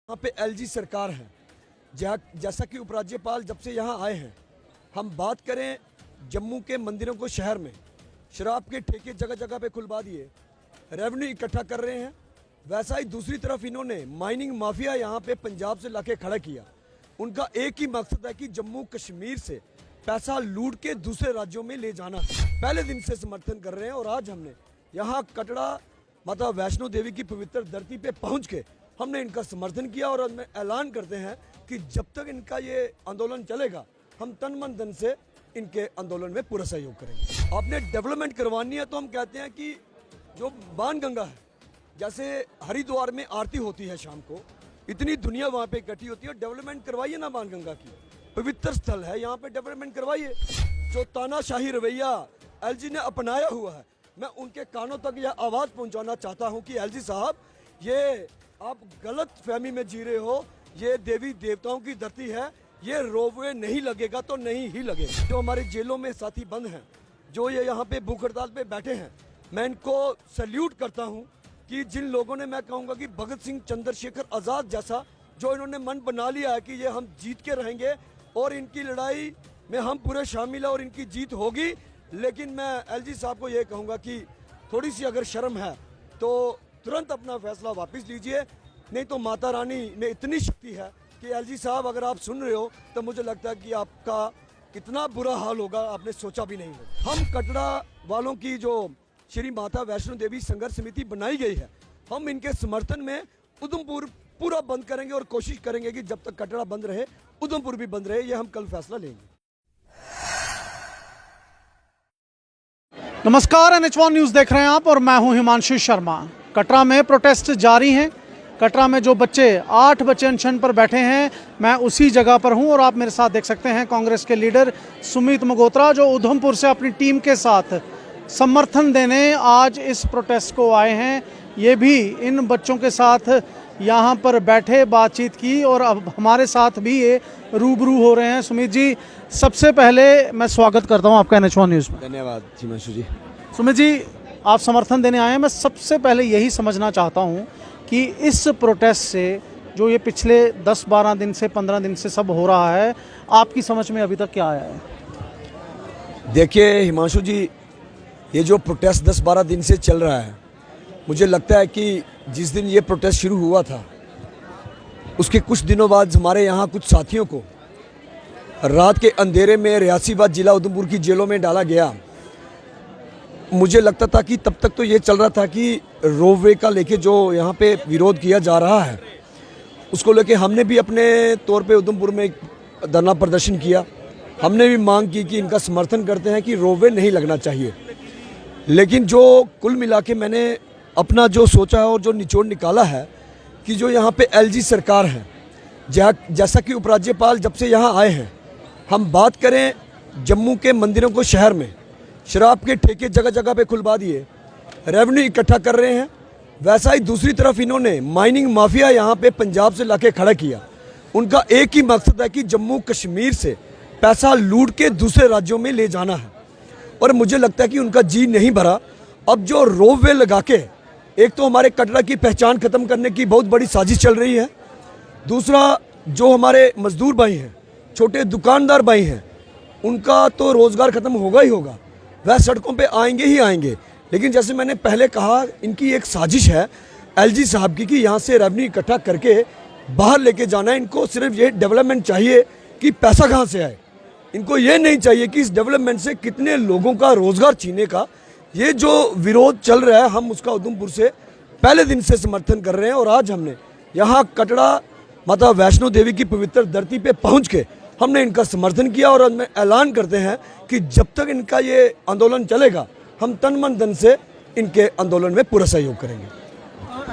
यहाँ पे एलजी सरकार है। जैसा कि उपराज्यपाल जब से यहाँ आए हैं, हम बात करें जम्मू के मंदिरों को शहर में शराब के ठेके जगह जगह पे खुलवा दिए, रेवेन्यू इकट्ठा कर रहे हैं। वैसा ही दूसरी तरफ इन्होंने माइनिंग माफिया यहाँ पे पंजाब से लाके खड़ा किया। उनका एक ही मकसद है कि जम्मू कश्मीर से पैसा लूट के दूसरे राज्यों में ले जाना। पहले दिन से समर्थन कर रहे हैं और आज हमने यहाँ कटरा माता वैष्णो देवी की पवित्र धरती पे पहुँच के हमने इनका समर्थन किया और हम ऐलान करते हैं कि जब तक इनका ये आंदोलन चलेगा, हम तन मन धन से इनके आंदोलन में पूरा सहयोग करेंगे। आपने डेवलपमेंट करवानी है तो हम कहते हैं कि जो बाणगंगा है, जैसे हरिद्वार में आरती होती है शाम को, इतनी दुनिया वहाँ पे इकट्ठी होती है, डेवलपमेंट करवाइए ना। बाणगंगा की पवित्र स्थल है, यहाँ पे डेवलपमेंट करवाइए। जो तानाशाही रवैया एलजी ने अपनाया हुआ है, मैं उनके कानों तक यह आवाज़ पहुँचाना चाहता हूँ कि एलजी साहब, ये आप गलत फहमी में जी रहे हो। ये देवी देवताओं की धरती है, ये रोपवे नहीं लगेगा तो नहीं ही लगेगा। जो हमारे जेलों में साथी बंद हैं, जो ये यहाँ पे भूख हड़ताल पे बैठे हैं, मैं इनको सैल्यूट करता हूँ कि जिन लोगों ने, मैं कहूँगा कि भगत सिंह चंद्रशेखर आज़ाद जैसा, जो इन्होंने मन बना लिया है कि ये हम जीत के रहेंगे और इनकी लड़ाई में हम पूरे शामिल हैं और इनकी जीत होगी। लेकिन मैं एलजी साहब को ये कहूँगा कि थोड़ी सी अगर शर्म है तो तुरंत अपना फैसला वापस लीजिए, नहीं तो माता रानी में इतनी शक्ति है कि एलजी साहब, अगर आप सुन रहे हो तो मुझे लगता है कि आपका कितना बुरा हाल होगा, आपने सोचा भी नहीं होगा। हम कटरा वालों की जो श्री माता वैष्णो देवी संघर्ष समिति बनाई गई है, हम इनके समर्थन में उधमपुर पूरा बंद करेंगे और कोशिश करेंगे कि जब तक कटरा बंद रहे उधमपुर भी बंद रहे। ये हम कल फैसला लेंगे। नमस्कार, NH1 न्यूज़ देख रहे हैं आप और मैं हूं हिमांशु शर्मा। कटरा में प्रोटेस्ट जारी हैं। कटरा में जो 8 बच्चे अनशन पर बैठे हैं, मैं उसी जगह पर हूं और आप मेरे साथ देख सकते हैं कांग्रेस के लीडर सुमित मगोत्रा, जो उधमपुर से अपनी टीम के साथ समर्थन देने आज इस प्रोटेस्ट को आए हैं। ये भी इन बच्चों के साथ यहाँ पर बैठे बातचीत की और अब हमारे साथ भी ये रूबरू हो रहे हैं। सुमित जी, सबसे पहले मैं स्वागत करता हूँ आपका NH1 न्यूज़ में। धन्यवाद हिमांशु जी। सुमित जी, आप समर्थन देने आए हैं। मैं सबसे पहले यही समझना चाहता हूँ कि इस प्रोटेस्ट से जो ये पिछले 10-12 दिन से 15 दिन से सब हो रहा है, आपकी समझ में अभी तक क्या आया है? देखिए हिमांशु जी, ये जो प्रोटेस्ट 10-12 दिन से चल रहा है, मुझे लगता है कि जिस दिन ये प्रोटेस्ट शुरू हुआ था उसके कुछ दिनों बाद हमारे यहाँ कुछ साथियों को रात के अंधेरे में रियासीबाद जिला उधमपुर की जेलों में डाला गया। मुझे लगता था कि तब तक तो ये चल रहा था कि रोपवे का लेके जो यहाँ पे विरोध किया जा रहा है, उसको लेके हमने भी अपने तौर पे उधमपुर में धरना प्रदर्शन किया। हमने भी मांग की कि इनका समर्थन करते हैं कि रोपवे नहीं लगना चाहिए। लेकिन जो कुल मिला के मैंने अपना जो सोचा है और जो निचोड़ निकाला है कि जो यहाँ पे एलजी सरकार है, जैसा कि उपराज्यपाल जब से यहाँ आए हैं, हम बात करें जम्मू के मंदिरों को शहर में शराब के ठेके जगह जगह पे खुलवा दिए, रेवेन्यू इकट्ठा कर रहे हैं। वैसा ही दूसरी तरफ इन्होंने माइनिंग माफिया यहाँ पे पंजाब से लाके खड़ा किया। उनका एक ही मकसद है कि जम्मू कश्मीर से पैसा लूट के दूसरे राज्यों में ले जाना है और मुझे लगता है कि उनका जी नहीं भरा। अब जो रोपवे लगा के एक तो हमारे कटरा की पहचान खत्म करने की बहुत बड़ी साजिश चल रही है, दूसरा जो हमारे मजदूर भाई हैं, छोटे दुकानदार भाई हैं, उनका तो रोज़गार खत्म होगा ही होगा, वह सड़कों पे आएंगे ही आएंगे। लेकिन जैसे मैंने पहले कहा, इनकी एक साजिश है एलजी साहब की कि यहाँ से रेवेन्यू इकट्ठा करके बाहर लेके जाना है। इनको सिर्फ ये डेवलपमेंट चाहिए कि पैसा कहाँ से आए, इनको ये नहीं चाहिए कि इस डेवलपमेंट से कितने लोगों का रोज़गार छीनने का। ये जो विरोध चल रहा है, हम उसका उधमपुर से पहले दिन से समर्थन कर रहे हैं और आज हमने यहाँ कटरा माता वैष्णो देवी की पवित्र धरती पे पहुँच के हमने इनका समर्थन किया और हम ऐलान करते हैं कि जब तक इनका ये आंदोलन चलेगा, हम तन मन धन से इनके आंदोलन में पूरा सहयोग करेंगे।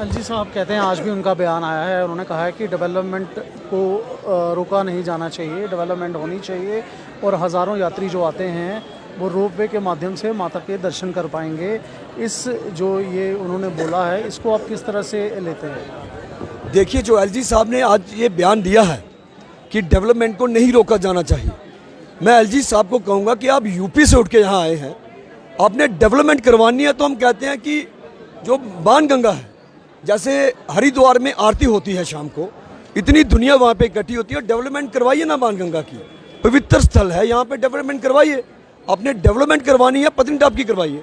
एलजी साहब कहते हैं, आज भी उनका बयान आया है, उन्होंने कहा है कि डेवलपमेंट को रोका नहीं जाना चाहिए, डेवलपमेंट होनी चाहिए और हज़ारों यात्री जो आते हैं वो रोपवे के माध्यम से माता के दर्शन कर पाएंगे। इस जो ये उन्होंने बोला है, इसको आप किस तरह से लेते हैं? देखिए, जो एलजी साहब ने आज ये बयान दिया है कि डेवलपमेंट को नहीं रोका जाना चाहिए, मैं एलजी साहब को कहूँगा कि आप यूपी से उठ के यहाँ आए हैं, आपने डेवलपमेंट करवानी है तो हम कहते हैं कि जो बाणगंगा है, जैसे हरिद्वार में आरती होती है शाम को, इतनी दुनिया वहाँ पे इकट्ठी होती है। डेवलपमेंट करवाइए ना बाणगंगा की, पवित्र स्थल है, यहाँ पे डेवलपमेंट करवाइए। आपने डेवलपमेंट करवानी है पत्नीटॉप की करवाइए,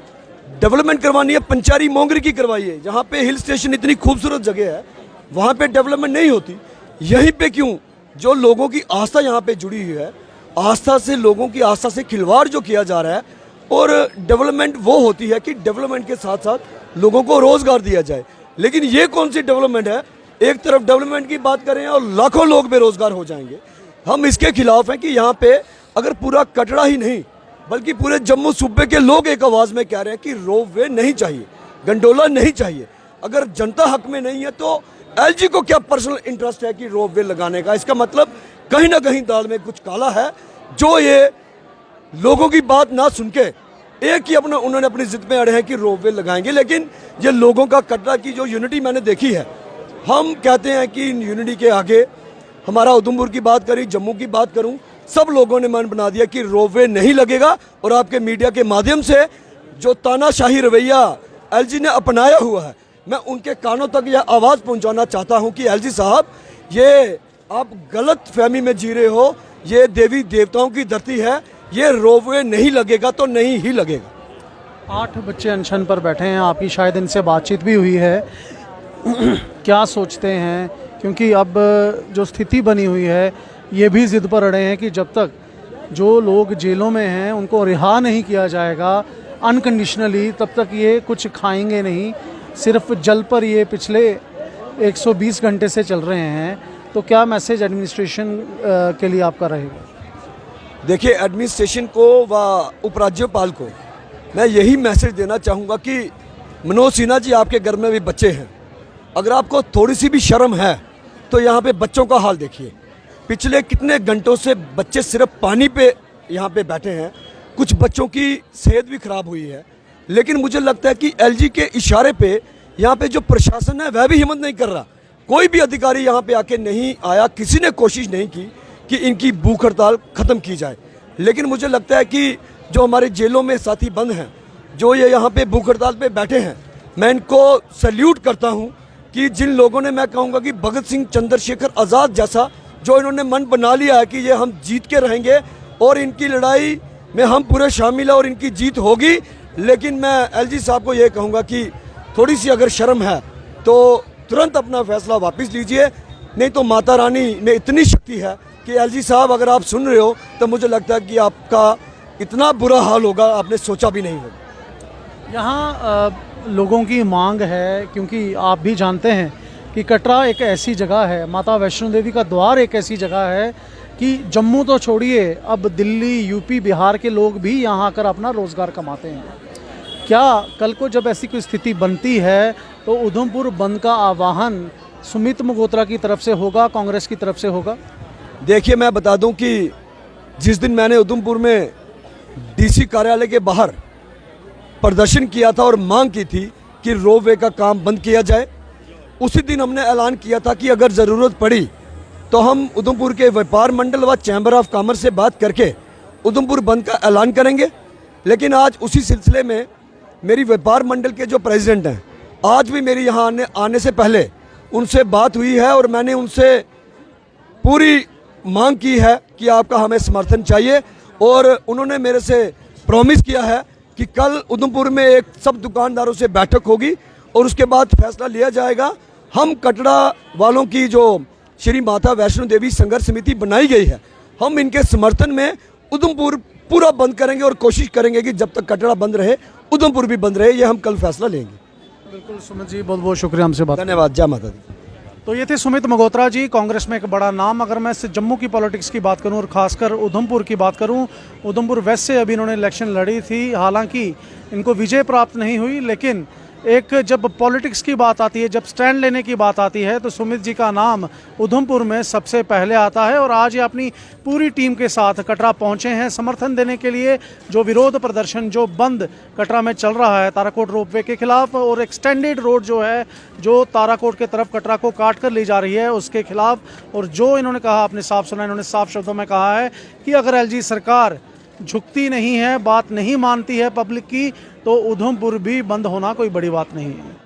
डेवलपमेंट करवानी है पंचारी मोंगरी की करवाइए। जहाँ पे हिल स्टेशन इतनी खूबसूरत जगह है वहाँ पे डेवलपमेंट नहीं होती, यहीं पे क्यों? जो लोगों की आस्था यहाँ पे जुड़ी हुई है, आस्था से, लोगों की आस्था से खिलवाड़ जो किया जा रहा है। और डेवलपमेंट वो होती है कि डेवलपमेंट के साथ साथ लोगों को रोजगार दिया जाए, लेकिन ये कौन सी डेवलपमेंट है? एक तरफ डेवलपमेंट की बात करें और लाखों लोग बेरोजगार हो जाएंगे। हम इसके खिलाफ हैं कि यहाँ पे अगर पूरा कटरा ही नहीं बल्कि पूरे जम्मू सूबे के लोग एक आवाज़ में कह रहे हैं कि रोपवे नहीं चाहिए, गंडोला नहीं चाहिए। अगर जनता हक में नहीं है तो एलजी को क्या पर्सनल इंटरेस्ट है कि रोपवे लगाने का? इसका मतलब कहीं ना कहीं दाल में कुछ काला है, जो ये लोगों की बात ना सुन के एक ही उन्होंने अपनी जिद में अड़े हैं कि रोपवे लगाएंगे। लेकिन ये लोगों का कटरा की जो यूनिटी मैंने देखी है, हम कहते हैं कि इन यूनिटी के आगे हमारा उधमपुर की बात करी, जम्मू की बात करूं, सब लोगों ने मन बना दिया कि रोपवे नहीं लगेगा। और आपके मीडिया के माध्यम से जो तानाशाही रवैया एलजी ने अपनाया हुआ है, मैं उनके कानों तक यह आवाज़ पहुंचाना चाहता हूं कि एलजी साहब, ये आप गलत फहमी में जी रहे हो। ये देवी देवताओं की धरती है, ये रोपवे नहीं लगेगा तो नहीं ही लगेगा। 8 बच्चे अनशन पर बैठे हैं, आपकी शायद इनसे बातचीत भी हुई है। क्या सोचते हैं? क्योंकि अब जो स्थिति बनी हुई है, ये भी ज़िद पर अड़े हैं कि जब तक जो लोग जेलों में हैं उनको रिहा नहीं किया जाएगा अनकंडीशनली, तब तक ये कुछ खाएंगे नहीं। सिर्फ जल पर ये पिछले 120 घंटे से चल रहे हैं। तो क्या मैसेज एडमिनिस्ट्रेशन के लिए आपका रहेगा? देखिए, एडमिनिस्ट्रेशन को व उपराज्यपाल को मैं यही मैसेज देना चाहूँगा कि मनोज सिन्हा जी, आपके घर में भी बच्चे हैं, अगर आपको थोड़ी सी भी शर्म है तो यहाँ पे बच्चों का हाल देखिए। पिछले कितने घंटों से बच्चे सिर्फ पानी पे यहाँ पे बैठे हैं। कुछ बच्चों की सेहत भी खराब हुई है। लेकिन मुझे लगता है कि एलजी के इशारे पे यहाँ पे जो प्रशासन है वह भी हिम्मत नहीं कर रहा। कोई भी अधिकारी यहाँ पे आके नहीं आया, किसी ने कोशिश नहीं की कि इनकी भूख हड़ताल ख़त्म की जाए। लेकिन मुझे लगता है कि जो हमारे जेलों में साथी बंद हैं, जो ये यहाँ पे भूख हड़ताल पे बैठे हैं, मैं इनको सैल्यूट करता हूँ कि जिन लोगों ने, मैं कहूँगा कि भगत सिंह, चंद्रशेखर आज़ाद जैसा, जो इन्होंने मन बना लिया है कि ये हम जीत के रहेंगे और इनकी लड़ाई में हम पूरे शामिल हैं और इनकी जीत होगी। लेकिन मैं एलजी साहब को ये कहूँगा कि थोड़ी सी अगर शर्म है तो तुरंत अपना फैसला वापस लीजिए, नहीं तो माता रानी में इतनी शक्ति है कि एलजी साहब, अगर आप सुन रहे हो तो मुझे लगता है कि आपका इतना बुरा हाल होगा, आपने सोचा भी नहीं होगा। यहाँ लोगों की मांग है, क्योंकि आप भी जानते हैं कि कटरा एक ऐसी जगह है, माता वैष्णो देवी का द्वार एक ऐसी जगह है कि जम्मू तो छोड़िए, अब दिल्ली, यूपी, बिहार के लोग भी यहाँ आकर अपना रोज़गार कमाते हैं। क्या कल को जब ऐसी कोई स्थिति बनती है तो उधमपुर बंद का आह्वान सुमित मगोत्रा की तरफ से होगा, कांग्रेस की तरफ से होगा? देखिए, मैं बता दूं कि जिस दिन मैंने उधमपुर में डीसी कार्यालय के बाहर प्रदर्शन किया था और मांग की थी कि रोपवे का काम बंद किया जाए, उसी दिन हमने ऐलान किया था कि अगर ज़रूरत पड़ी तो हम उधमपुर के व्यापार मंडल व चैम्बर ऑफ कॉमर्स से बात करके उधमपुर बंद का ऐलान करेंगे। लेकिन आज उसी सिलसिले में मेरी व्यापार मंडल के जो प्रेसिडेंट हैं, आज भी मेरी यहाँ आने से पहले उनसे बात हुई है और मैंने उनसे पूरी मांग की है कि आपका हमें समर्थन चाहिए। और उन्होंने मेरे से प्रॉमिस किया है कि कल उधमपुर में एक सब दुकानदारों से बैठक होगी और उसके बाद फैसला लिया जाएगा। हम कटरा वालों की जो श्री माता वैष्णो देवी संघर्ष समिति बनाई गई है, हम इनके समर्थन में उधमपुर पूरा बंद करेंगे और कोशिश करेंगे कि जब तक कटरा बंद रहे उधमपुर भी बंद रहे। ये हम कल फैसला लेंगे। बिल्कुल सुमित जी, बहुत बहुत शुक्रिया हमसे बात। धन्यवाद। जय माता दी। तो ये थे सुमित मगोत्रा जी, कांग्रेस में एक बड़ा नाम। अगर मैं जम्मू की पॉलिटिक्स की बात करूं और खासकर उधमपुर की बात करूं, उधमपुर वेस्ट से अभी इन्होंने इलेक्शन लड़ी थी, हालांकि इनको विजय प्राप्त नहीं हुई। लेकिन एक जब पॉलिटिक्स की बात आती है, जब स्टैंड लेने की बात आती है, तो सुमित जी का नाम उधमपुर में सबसे पहले आता है। और आज ये अपनी पूरी टीम के साथ कटरा पहुंचे हैं समर्थन देने के लिए। जो विरोध प्रदर्शन, जो बंद कटरा में चल रहा है ताराकोट रोपवे के खिलाफ, और एक्सटेंडेड रोड जो है, जो ताराकोट के तरफ कटरा को काट कर ली जा रही है, उसके खिलाफ। और जो इन्होंने कहा, आपने साफ सुना, इन्होंने साफ शब्दों में कहा है कि अगर एलजी सरकार झुकती नहीं है, बात नहीं मानती है पब्लिक की, तो उधमपुर भी बंद होना कोई बड़ी बात नहीं है।